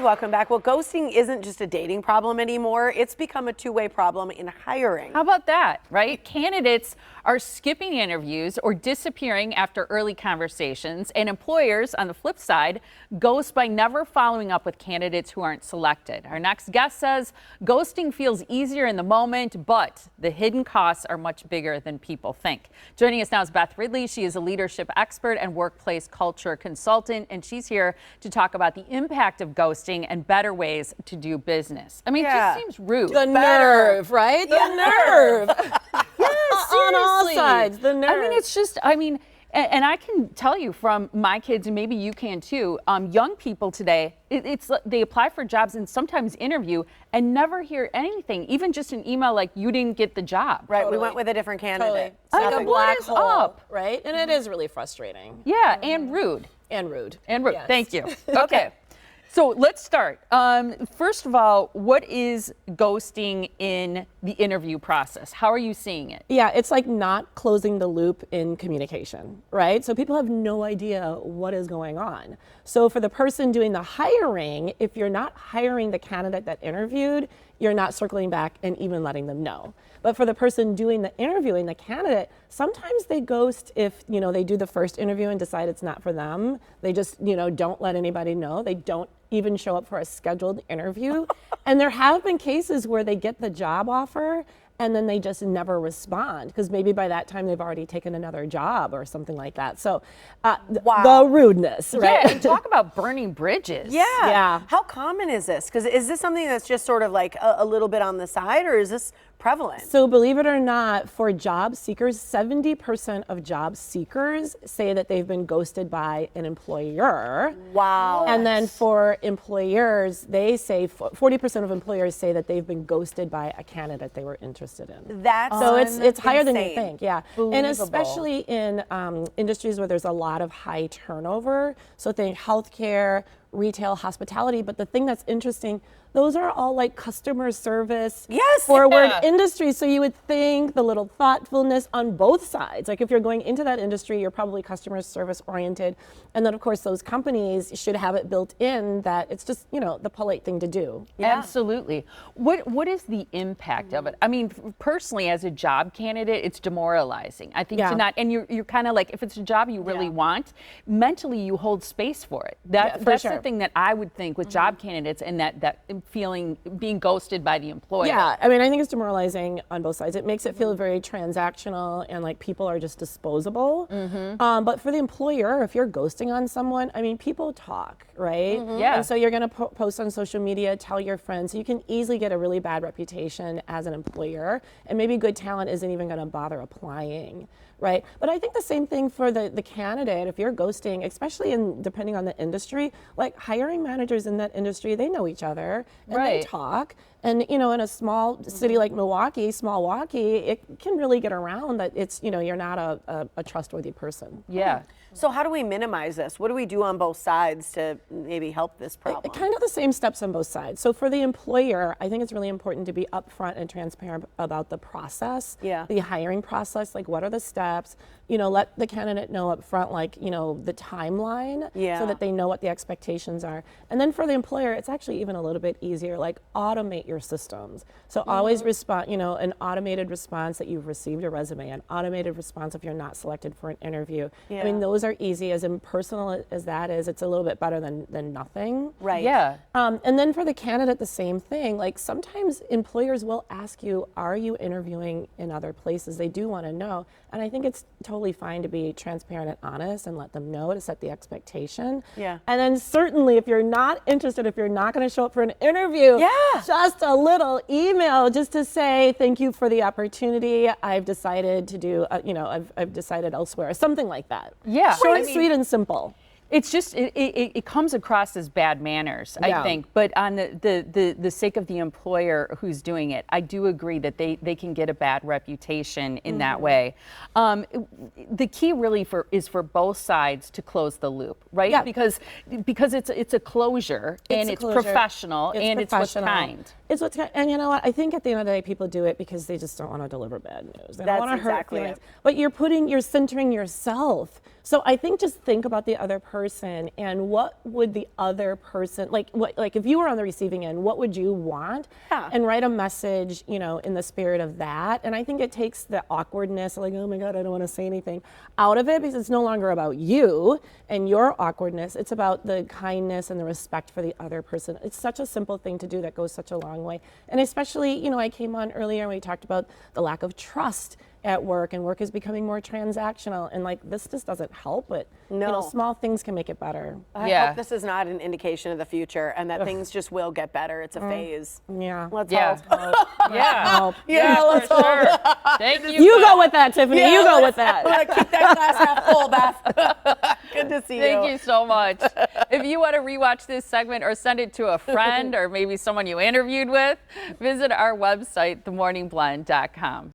And welcome back. Well, ghosting isn't just a dating problem anymore. It's become a two-way problem in hiring. How about that, right? Candidates are skipping interviews or disappearing after early conversations, and employers, on the flip side, ghost by never following up with candidates who aren't selected. Our next guest says ghosting feels easier in the moment, but the hidden costs are much bigger than people think. Joining us now is Beth Ridley. She is a leadership expert and workplace culture consultant, and she's here to talk about the impact of ghosting and better ways to do business. I mean, it just seems rude. The nerve, right? The nerve. Yes, on all sides, the nerve. I mean, it's just, and I can tell you from my kids, and maybe you can too, young people today, they apply for jobs and sometimes interview and never hear anything, even just an email like, you didn't get the job. Right, we went with a different candidate. Totally. It's like a black is hole, up? right? And it is really frustrating. Yeah, and rude. And rude. And rude. Yes. Thank you. Okay. So let's start. First of all, what is ghosting in the interview process? How are you seeing it? Yeah, it's like not closing the loop in communication, right? So people have no idea what is going on. So for the person doing the hiring, if you're not hiring the candidate that interviewed, you're not circling back and even letting them know. But for the person doing the interviewing, the candidate, sometimes they ghost if, they do the first interview and decide it's not for them. They just, don't let anybody know. They don't even show up for a scheduled interview. And there have been cases where they get the job offer and then they just never respond because maybe by that time they've already taken another job or something like that. So the rudeness, right? Yeah, and talk about burning bridges. Yeah. How common is this? Because is this something that's just sort of like a little bit on the side, or is this prevalent? So believe it or not, for job seekers, 70% of job seekers say that they've been ghosted by an employer. Wow. And then for employers, they say 40% of employers say that they've been ghosted by a candidate they were interested in. That's so it's higher than you insane. think, yeah. Believable. And especially in industries where there's a lot of high turnover. So think healthcare, retail, hospitality. But the thing that's interesting, those are all like customer service forward industries. So you would think the little thoughtfulness on both sides. Like if you're going into that industry, you're probably customer service oriented. And then of course those companies should have it built in that it's just, the polite thing to do. Yeah. Absolutely. What is the impact of it? I mean, personally, as a job candidate, it's demoralizing. I think to not, and you're kind of like, if it's a job you really want, mentally you hold space for it. That's the thing that I would think with job candidates, and that feeling being ghosted by the employer. Yeah, I mean, I think it's demoralizing on both sides. It makes it feel very transactional and like people are just disposable. But for the employer, if you're ghosting on someone, I mean, people talk, right? Yeah. And so you're going to post on social media, tell your friends. You can easily get a really bad reputation as an employer, and maybe good talent isn't even going to bother applying. Right. But I think the same thing for the candidate. If you're ghosting, especially depending on the industry, like hiring managers in that industry, they know each other and they talk. And, in a small city like Milwaukee, it can really get around that it's, you're not a trustworthy person. Yeah. So how do we minimize this? What do we do on both sides to maybe help this problem? Kind of the same steps on both sides. So for the employer, I think it's really important to be upfront and transparent about the process, the hiring process, like what are the steps, let the candidate know up front, like, the timeline so that they know what the expectations are. And then for the employer, it's actually even a little bit easier, like automate your systems. So always respond, an automated response that you've received a resume, an automated response if you're not selected for an interview. I mean, those are easy. As impersonal as that is, it's a little bit better than nothing. Right. Yeah. And then for the candidate, the same thing. Like sometimes employers will ask you, are you interviewing in other places? They do want to know. And I think it's totally fine to be transparent and honest and let them know to set the expectation. Yeah. And then certainly if you're not interested, if you're not going to show up for an interview, just a little email just to say, thank you for the opportunity. I've decided to do, I've decided elsewhere, something like that. Yeah. Short, sweet, and simple. It's just, it comes across as bad manners, I think. But on the sake of the employer who's doing it, I do agree that they can get a bad reputation in that way. The key really is for both sides to close the loop, right? Yeah. Because it's a closure, and it's professional, and it's what's kind. It's what's, and you know what? I think at the end of the day, people do it because they just don't want to deliver bad news. They don't That's want to hurt exactly feelings. it. But you're centering yourself. So I think just think about the other person and what would the other person, like if you were on the receiving end, what would you want? Yeah. And write a message, in the spirit of that. And I think it takes the awkwardness, like, oh my God, I don't want to say anything, out of it, because it's no longer about you and your awkwardness. It's about the kindness and the respect for the other person. It's such a simple thing to do that goes such a long way. And especially, I came on earlier and we talked about the lack of trust at work, and work is becoming more transactional, and like this just doesn't help it. No. Small things can make it better. I hope this is not an indication of the future and that things just will get better. It's a phase. Yeah. Let's Yeah. hope. Yeah. Yeah, let's for sure. Thank you. You go with that, Tiffany. You go with that. Keep that glass half full, Beth. Good to see you. Thank you so much. If you want to rewatch this segment or send it to a friend or maybe someone you interviewed with, visit our website, themorningblend.com.